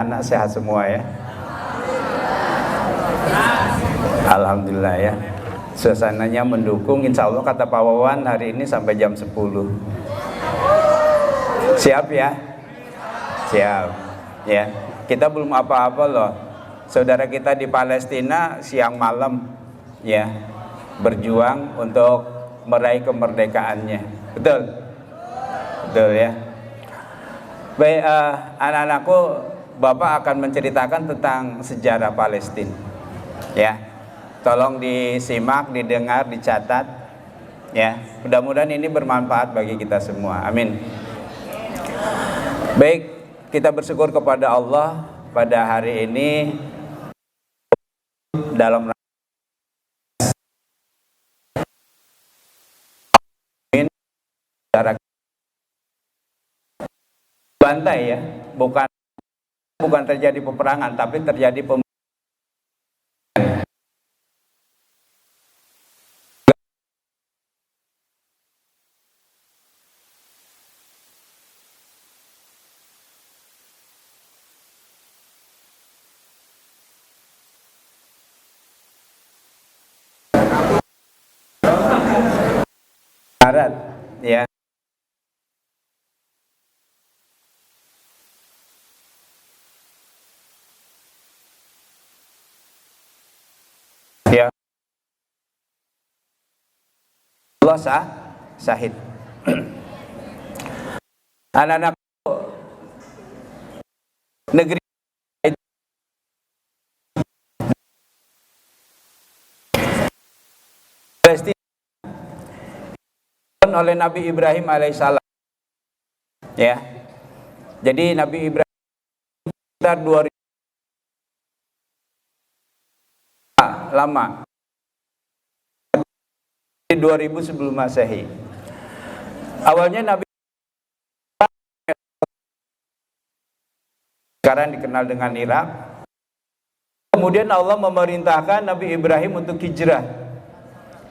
anak sehat semua ya. Alhamdulillah ya. Suasananya mendukung, insya Allah kata Pak Wawan hari ini sampai jam 10. Siap ya? Siap ya. Kita belum apa-apa loh. Saudara kita di Palestina siang malam ya berjuang untuk meraih kemerdekaannya. Betul? Betul ya. Baik, anak-anakku, Bapak akan menceritakan tentang sejarah Palestina. Ya, tolong disimak, didengar, dicatat. Ya, mudah-mudahan ini bermanfaat bagi kita semua. Amin. Baik, kita bersyukur kepada Allah pada hari ini dalam bantai ya, bukan terjadi peperangan, tapi terjadi barat ya. Ya. Allah syahid. Anak-anak negeri Palestina oleh Nabi Ibrahim alaihissalam ya. Jadi Nabi Ibrahim sekitar 2000 lama 2000 sebelum Masehi. Awalnya Nabi sekarang dikenal dengan Irak. Kemudian Allah memerintahkan Nabi Ibrahim untuk hijrah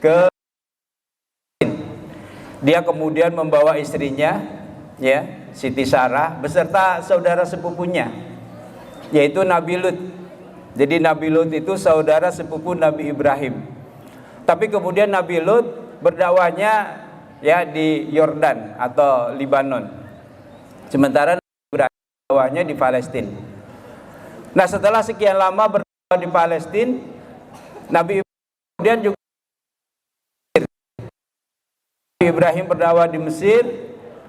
ke. Dia kemudian membawa istrinya ya, Siti Sarah beserta saudara sepupunya yaitu Nabi Lut. Jadi Nabi Lut itu saudara sepupu Nabi Ibrahim. Tapi kemudian Nabi Lut berdakwahnya ya di Yordan atau Libanon. Sementara Nabi Ibrahim berdakwahnya di Palestina. Nah, setelah sekian lama berdakwah di Palestina, Nabi kemudian juga Ibrahim berdakwah di Mesir.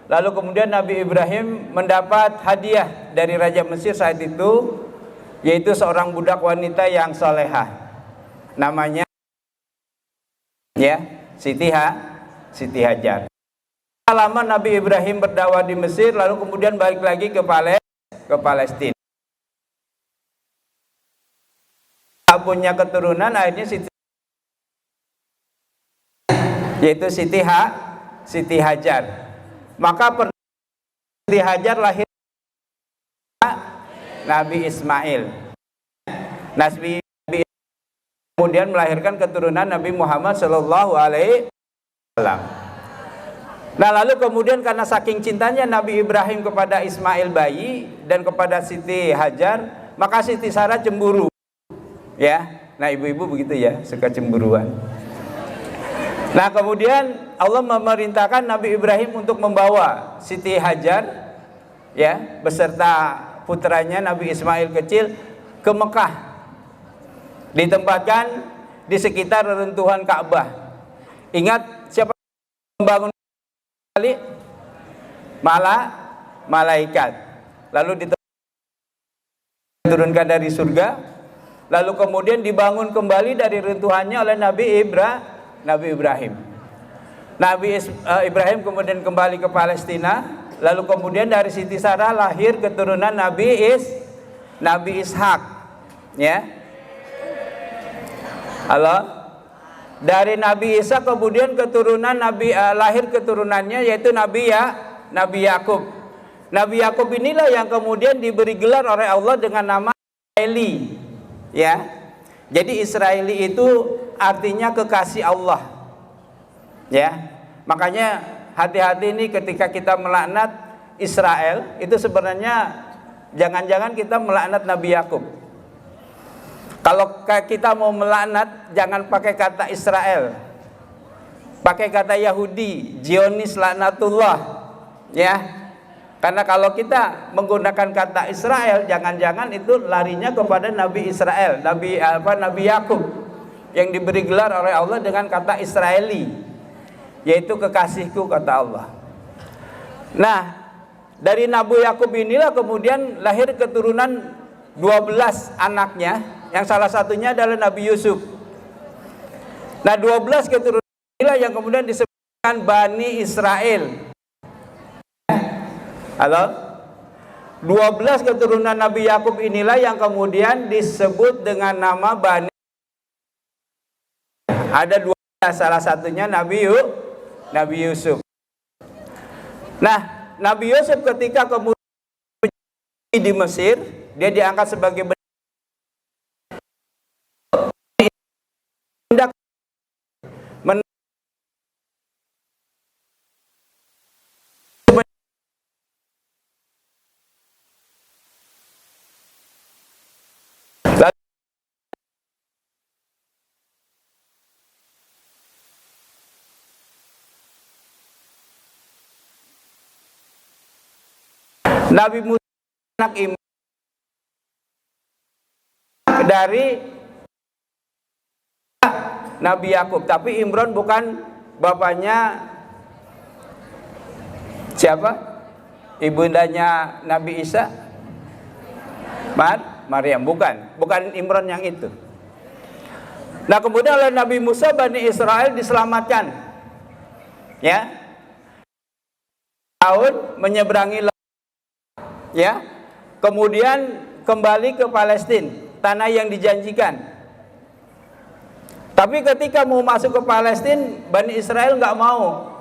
Lalu kemudian Nabi Ibrahim mendapat hadiah dari Raja Mesir saat itu, yaitu seorang budak wanita yang solehah, namanya ya Siti Hajar. Lama Nabi Ibrahim berdakwah di Mesir, lalu kemudian balik lagi ke Palestina. Punya keturunan akhirnya yaitu Siti Hajar. Maka Siti Hajar lahir Nabi Ismail. Nabi kemudian melahirkan keturunan Nabi Muhammad Shallallahu Alaihi Wasallam. Nah, lalu kemudian karena saking cintanya Nabi Ibrahim kepada Ismail bayi dan kepada Siti Hajar, maka Siti Sarah cemburu. Ya, nah ibu-ibu begitu ya, suka cemburuan. Nah, kemudian Allah memerintahkan Nabi Ibrahim untuk membawa Siti Hajar ya beserta putranya Nabi Ismail kecil ke Mekah. Ditempatkan di sekitar reruntuhan Ka'bah. Ingat siapa yang membangun kali? Malaikat. Lalu diturunkan dari surga. Lalu kemudian dibangun kembali dari runtuhannya oleh Nabi Ibrahim. Nabi Ibrahim kemudian kembali ke Palestina. Lalu kemudian dari Siti Sarah lahir keturunan Nabi Ishak. Ya. Halo. Dari Nabi Ishak kemudian keturunan lahir keturunannya yaitu Nabi Yakub. Nabi Yakub inilah yang kemudian diberi gelar oleh Allah dengan nama Israeli. Ya. Jadi Israeli itu artinya kekasih Allah. Ya. Makanya hati-hati ini ketika kita melaknat Israel, itu sebenarnya jangan-jangan kita melaknat Nabi Yakub. Kalau kita mau melaknat, jangan pakai kata Israel, pakai kata Yahudi, Zionis laknatullah, ya. Karena kalau kita menggunakan kata Israel, jangan-jangan itu larinya kepada Nabi Israel, Nabi Yakub, yang diberi gelar oleh Allah dengan kata Israeli, yaitu kekasihku, kata Allah. Nah, dari Nabi Yakub inilah kemudian lahir keturunan 12 anaknya, yang salah satunya adalah Nabi Yusuf. Nah, 12 keturunan inilah yang kemudian disebutkan Bani Israel. Halo? 12 keturunan Nabi Yakub inilah yang kemudian disebut dengan nama Bani. Ada 12, salah satunya Nabi Yusuf. Nah, Nabi Yusuf ketika kemudian di Mesir, dia diangkat sebagai Nabi Musa anak Imran dari Nabi Yakub, tapi Imran bukan bapaknya siapa? Ibundanya Nabi Isa? Maryam, bukan Imran yang itu. Nah, kemudian oleh Nabi Musa Bani Israel diselamatkan, ya, tahun menyeberangi, ya, kemudian kembali ke Palestina, tanah yang dijanjikan. Tapi ketika mau masuk ke Palestina, Bani Israel nggak mau.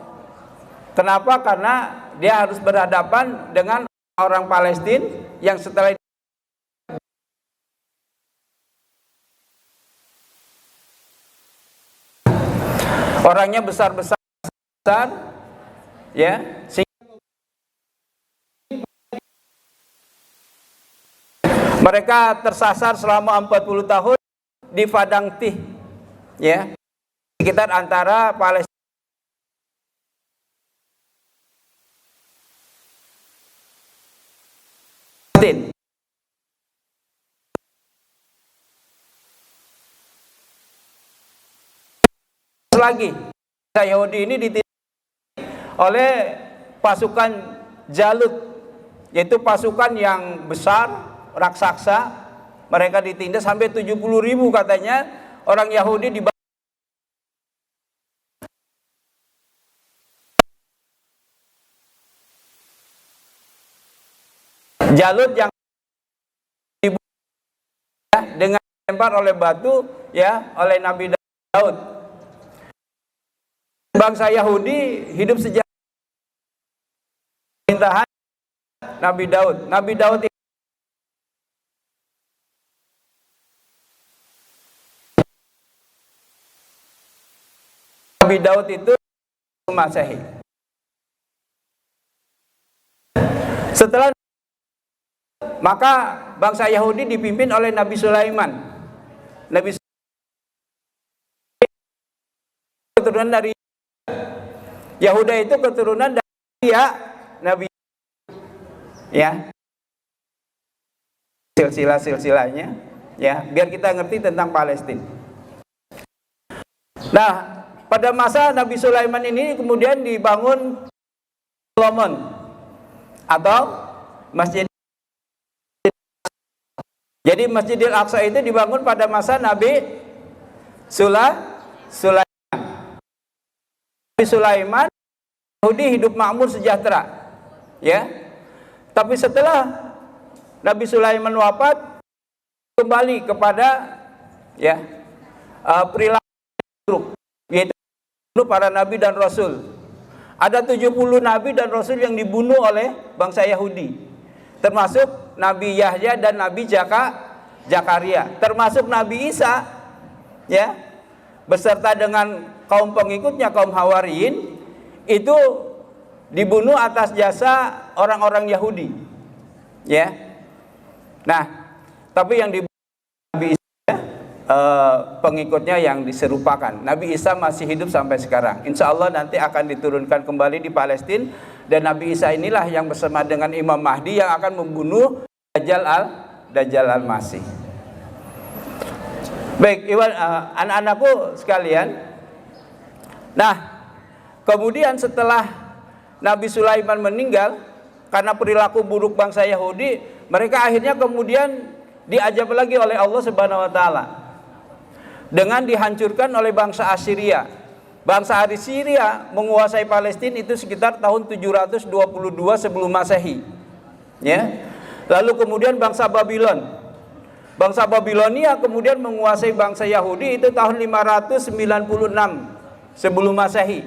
Kenapa? Karena dia harus berhadapan dengan orang Palestina yang setelah orangnya besar-besar, ya, mereka tersasar selama 40 tahun di Padang Tih, ya, sekitar antara Palestina. Lagi, Yahudi ini ditindas oleh pasukan Jalut, yaitu pasukan yang besar, raksasa. Mereka ditindas sampai 70.000 katanya orang Yahudi di Jalut yang dibunuh, ya, dengan dilempar oleh batu, ya, oleh Nabi Daud. Bangsa Yahudi hidup sejak pemerintahan Nabi Daud. Nabi Daud itu Masehi. Setelah maka bangsa Yahudi dipimpin oleh Nabi Sulaiman. Nabi keturunan dari Yahuda, itu keturunan dari Nabi, ya, silsilahnya, ya, biar kita ngerti tentang Palestina. Nah, pada masa Nabi Sulaiman ini kemudian dibangun Solomon atau Masjid. Jadi Masjidil Aqsa itu dibangun pada masa Nabi Sulaiman. Nabi Sulaiman, Yahudi hidup makmur sejahtera, ya. Tapi setelah Nabi Sulaiman wafat, kembali kepada, ya, perilaku buruk, yaitu para nabi dan rasul. Ada 70 nabi dan rasul yang dibunuh oleh bangsa Yahudi, termasuk Nabi Yahya dan Nabi Zakaria, termasuk Nabi Isa, ya, beserta dengan kaum pengikutnya, kaum Hawariyin, itu dibunuh atas jasa orang-orang Yahudi, ya. Nah, tapi yang di Nabi Isa pengikutnya yang diserupakan. Nabi Isa masih hidup sampai sekarang. Insya Allah nanti akan diturunkan kembali di Palestina, dan Nabi Isa inilah yang bersama dengan Imam Mahdi yang akan membunuh Dajjal al-Masih. Baik, anak-anakku sekalian. Nah, kemudian setelah Nabi Sulaiman meninggal karena perilaku buruk bangsa Yahudi, mereka akhirnya kemudian diajab lagi oleh Allah Subhanahu wa taala dengan dihancurkan oleh bangsa Assyria. Bangsa Assyria menguasai Palestina itu sekitar tahun 722 sebelum Masehi. Ya. Lalu kemudian bangsa Babylon. Bangsa Babilonia kemudian menguasai bangsa Yahudi itu tahun 596 sebelum Masehi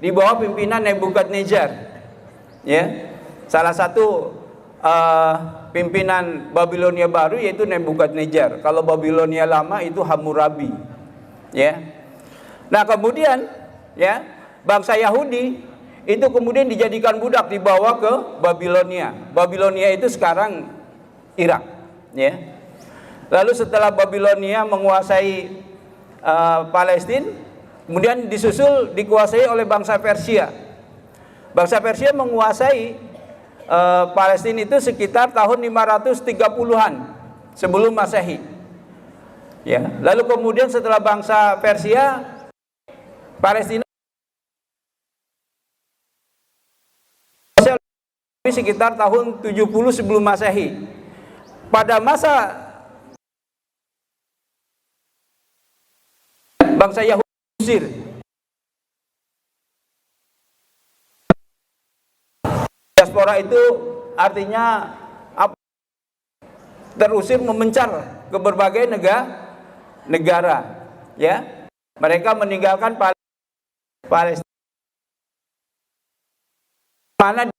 di bawah pimpinan Nebukadnezar. Ya. Salah satu pimpinan Babilonia baru yaitu Nebukadnezar. Kalau Babilonia lama itu Hammurabi. Ya. Nah, kemudian ya, bangsa Yahudi itu kemudian dijadikan budak dibawa ke Babilonia. Babilonia itu sekarang Irak, ya. Lalu setelah Babilonia menguasai Palestina, kemudian dikuasai oleh bangsa Persia. Bangsa Persia menguasai Palestina itu sekitar tahun 530-an sebelum Masehi. Ya, lalu kemudian setelah bangsa Persia, Palestina sekitar tahun 70 sebelum Masehi. Pada masa bangsa Yahudi Mesir, diaspora itu artinya apa? Terusir, memencar ke berbagai negara, ya. Mereka meninggalkan Palestina. Mana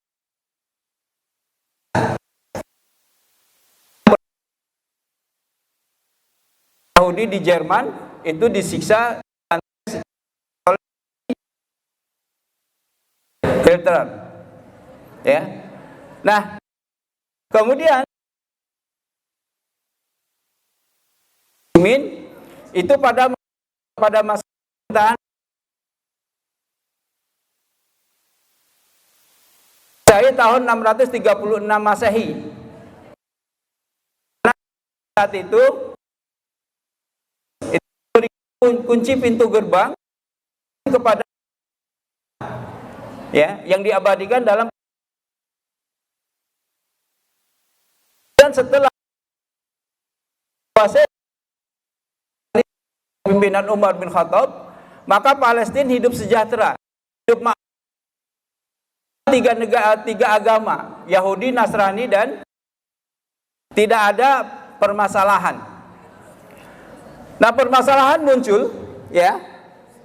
Yahudi di Jerman itu disiksa oleh Hitler, ya. Nah, kemudian itu pada masa pemerintahan saya tahun 636 Masehi. Saat itu kunci pintu gerbang kepada, ya, yang diabadikan dalam, dan setelah pimpinan Umar bin Khattab, maka Palestina hidup sejahtera, hidup tiga agama, Yahudi, Nasrani, dan tidak ada permasalahan. Nah, permasalahan muncul, ya,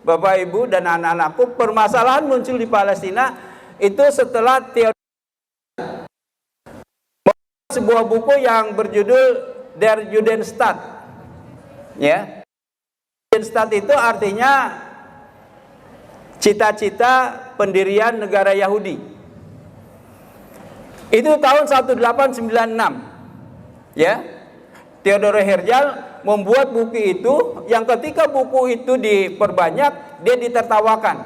Bapak Ibu dan anak-anakku, permasalahan muncul di Palestina itu setelah sebuah buku yang berjudul Der Judenstaat, ya. Judenstaat itu artinya cita-cita pendirian negara Yahudi. Itu tahun 1896, ya. Theodor Herzl membuat buku itu, yang ketika buku itu diperbanyak, dia ditertawakan.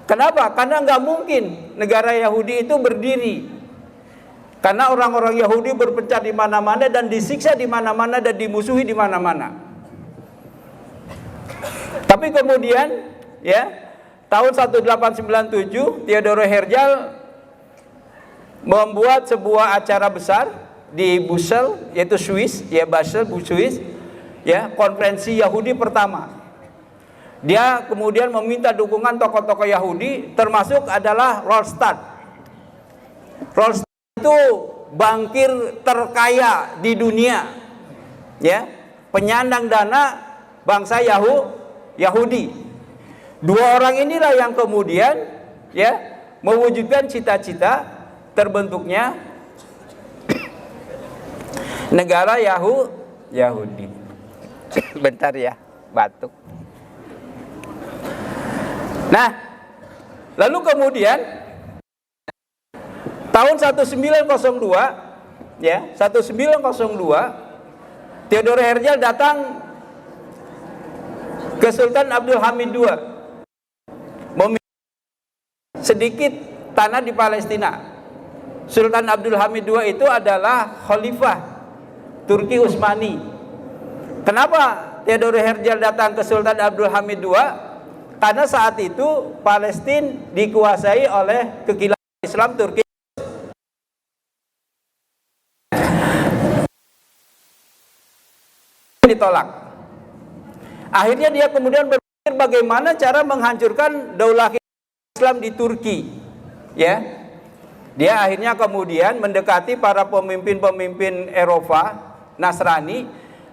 Kenapa? Karena nggak mungkin negara Yahudi itu berdiri. Karena orang-orang Yahudi berpecah di mana-mana dan disiksa di mana-mana dan dimusuhi di mana-mana. Tapi kemudian, ya, tahun 1897 Theodor Herzl membuat sebuah acara besar di Basel, yaitu Swiss, ya, Basel, Swiss, ya, konferensi Yahudi pertama. Dia kemudian meminta dukungan tokoh-tokoh Yahudi, termasuk adalah Rothschild. Rothschild itu bankir terkaya di dunia, ya, penyandang dana bangsa Yahudi. Dua orang inilah yang kemudian, ya, mewujudkan cita-cita terbentuknya negara Yahudi. Bentar ya, batuk. Nah, lalu kemudian tahun 1902 ya, 1902, Theodore Herzl datang ke Sultan Abdul Hamid II, meminta sedikit tanah di Palestina. Sultan Abdul Hamid II itu adalah khalifah Turki Utsmani. Kenapa Theodore Herzl datang ke Sultan Abdul Hamid II? Karena saat itu Palestina dikuasai oleh kekhilafan Islam Turki. Ditolak. Akhirnya dia kemudian berpikir bagaimana cara menghancurkan daulah Islam di Turki. Ya. Dia akhirnya kemudian mendekati para pemimpin-pemimpin Eropa Nasrani,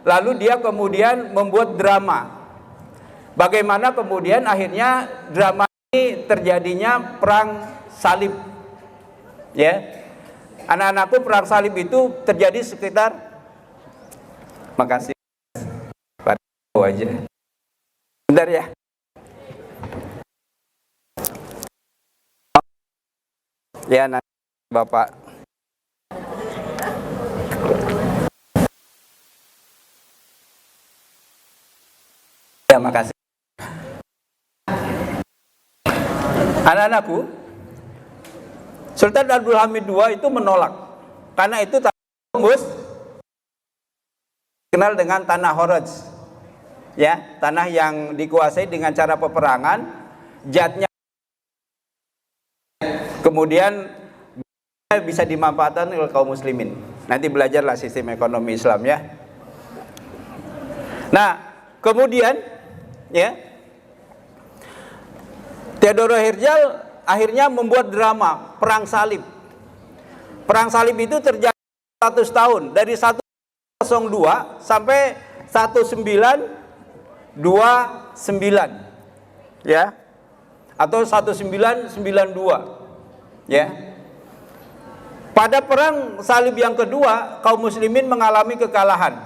lalu dia kemudian membuat drama. Bagaimana kemudian akhirnya drama ini terjadinya perang salib. Ya. Anak-anakku, perang salib itu terjadi sekitar, makasih aja. Bentar ya. Ya, nanti Bapak. Ya, makasih. Anak-anakku, Sultan Abdul Hamid II itu menolak. Karena itu tembus dikenal dengan tanah Horoj. Ya, tanah yang dikuasai dengan cara peperangan, jatnya kemudian bisa dimanfaatkan oleh kaum muslimin. Nanti belajarlah sistem ekonomi Islam ya. Nah, kemudian ya, Theodore Herzl akhirnya membuat drama perang salib. Perang salib itu terjadi 100 tahun, dari 102 sampai 1929 ya, atau 1992 ya. Pada perang salib yang kedua, kaum muslimin mengalami kekalahan.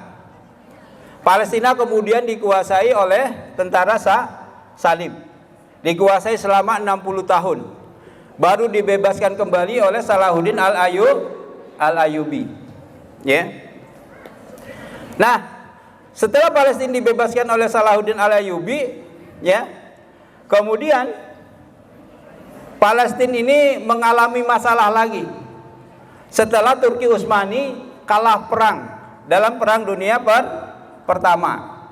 Palestina kemudian dikuasai oleh tentara salib, dikuasai selama 60 tahun, baru dibebaskan kembali oleh Salahuddin Al-Ayyubi ya. Nah, setelah Palestina dibebaskan oleh Salahuddin Al-Ayyubi, ya, kemudian Palestina ini mengalami masalah lagi. Setelah Turki Utsmani kalah perang dalam Perang Dunia Pertama.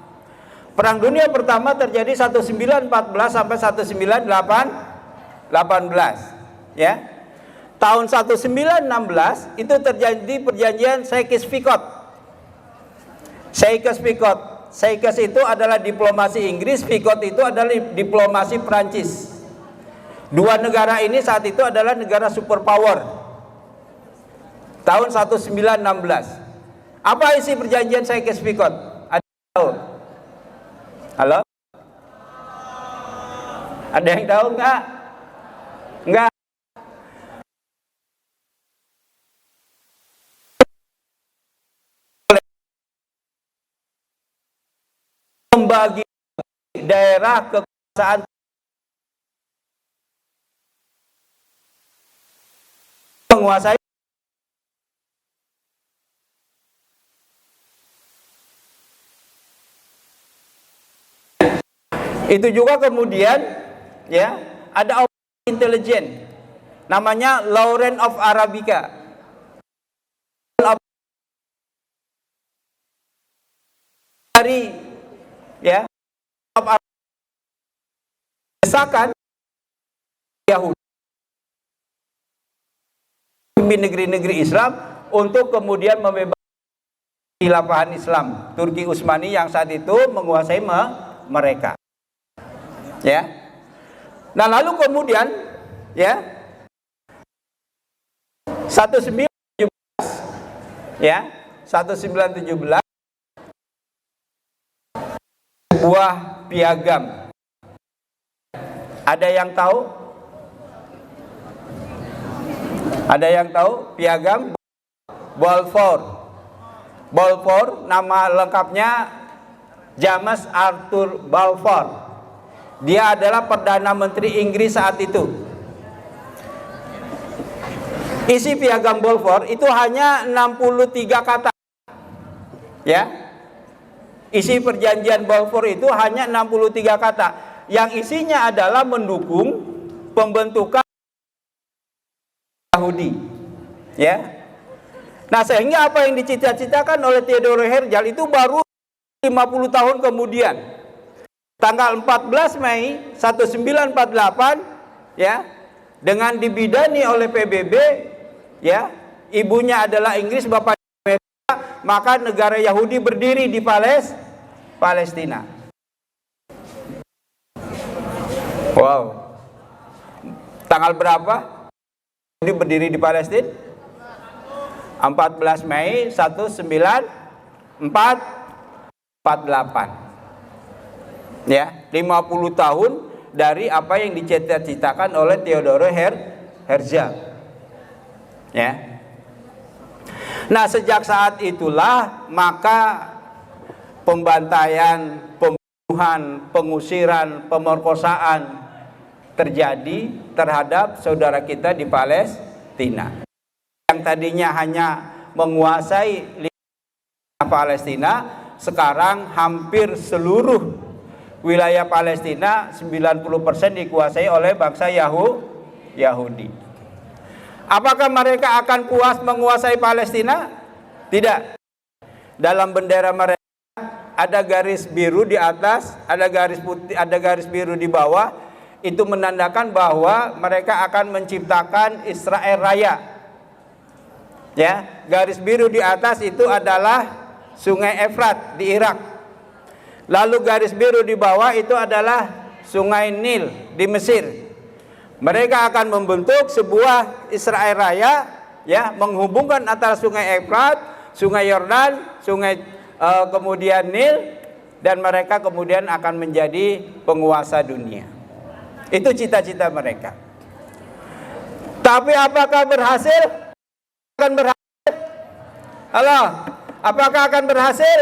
Perang Dunia Pertama terjadi 1914 sampai 1918, ya. Tahun 1916 itu terjadi perjanjian Sykes-Picot. Sykes itu adalah diplomasi Inggris, Picot itu adalah diplomasi Prancis. Dua negara ini saat itu adalah negara superpower. Tahun 1916. Apa isi perjanjian Sykes-Picot? Ada yang tahu? Halo? Ada yang tahu enggak? Enggak. Membagi daerah kekuasaan menguasai itu juga. Kemudian ya, ada intelijen namanya Lawrence of Arabica. Dari ya, desakan Yahudi pemimpin negeri-negeri Islam untuk kemudian membebaskan khilafahan Islam Turki Utsmani yang saat itu menguasai mereka. Ya. Nah, lalu kemudian ya 1917 ya, 1917 buah piagam. Ada yang tahu? Ada yang tahu piagam Balfour? Balfour nama lengkapnya James Arthur Balfour. Dia adalah Perdana Menteri Inggris saat itu. Isi piagam Balfour itu hanya 63 kata. Ya. Isi perjanjian Balfour itu hanya 63 kata. Yang isinya adalah mendukung pembentukan Yahudi. Ya. Nah, sehingga apa yang dicita-citakan oleh Theodor Herzl itu baru 50 tahun kemudian. Tanggal 14 Mei 1948 ya, dengan dibidani oleh PBB ya, ibunya adalah Inggris, bapaknya Amerika, maka negara Yahudi berdiri di Palestina. Wow. Tanggal berapa Yahudi berdiri di Palestina? 14 Mei 1948. Ya, 50 tahun dari apa yang dicita-citakan oleh Theodor Herzl. Ya. Nah, sejak saat itulah maka pembantaian, pembunuhan, pengusiran, pemerkosaan terjadi terhadap saudara kita di Palestina. Yang tadinya hanya menguasai Palestina, sekarang hampir seluruh wilayah Palestina 90% dikuasai oleh bangsa Yahudi. Apakah mereka akan puas menguasai Palestina? Tidak. Dalam bendera mereka ada garis biru di atas, ada garis putih, ada garis biru di bawah. Itu menandakan bahwa mereka akan menciptakan Israel Raya. Ya, garis biru di atas itu adalah Sungai Efrat di Irak. Lalu garis biru di bawah itu adalah Sungai Nil di Mesir. Mereka akan membentuk sebuah Israel Raya, ya, menghubungkan antara Sungai Efrat, Sungai Yordan, kemudian Nil, dan mereka kemudian akan menjadi penguasa dunia. Itu cita-cita mereka. Tapi apakah berhasil? Akan berhasil? Halo, apakah akan berhasil?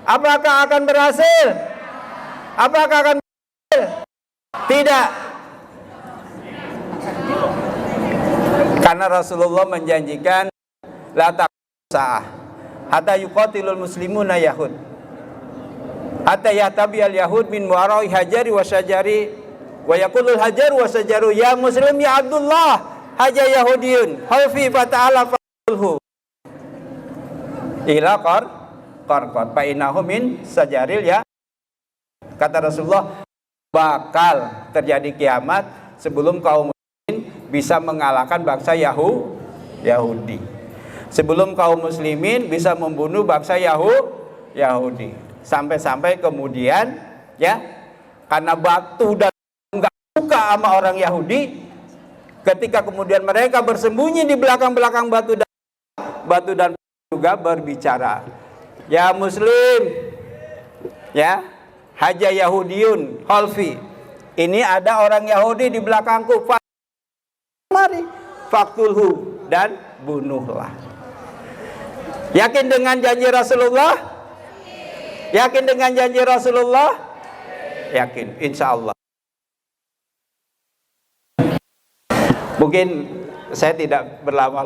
Apakah akan berhasil? Apakah akan berhasil? Tidak. Karena Rasulullah menjanjikan la taqsa'ah hatta yuqatilul muslimuna yahud. Hatta yahtabiyal yahud min wara'i hajari wa syajari wa yaqulul hajar wa syajaru ya muslim ya Abdullah haja yahudiyun haufi fa ta'ala fa'ulhu. Ila qarqat fa innahu min sajaril ya. Kata Rasulullah, bakal terjadi kiamat sebelum kaum muslimin bisa mengalahkan bangsa Yahudi. Sebelum kaum muslimin bisa membunuh bangsa Yahudi. Sampai-sampai kemudian ya, karena batu dan enggak suka sama orang Yahudi, ketika kemudian mereka bersembunyi di belakang-belakang batu dan juga berbicara, ya muslim, ya haja Yahudiyun Holfi, ini ada orang Yahudi di belakangku, mari faktulhu, dan bunuhlah. Yakin dengan janji Rasulullah? Yakin dengan janji Rasulullah? Yakin, insya Allah. Mungkin saya tidak berlama-lama.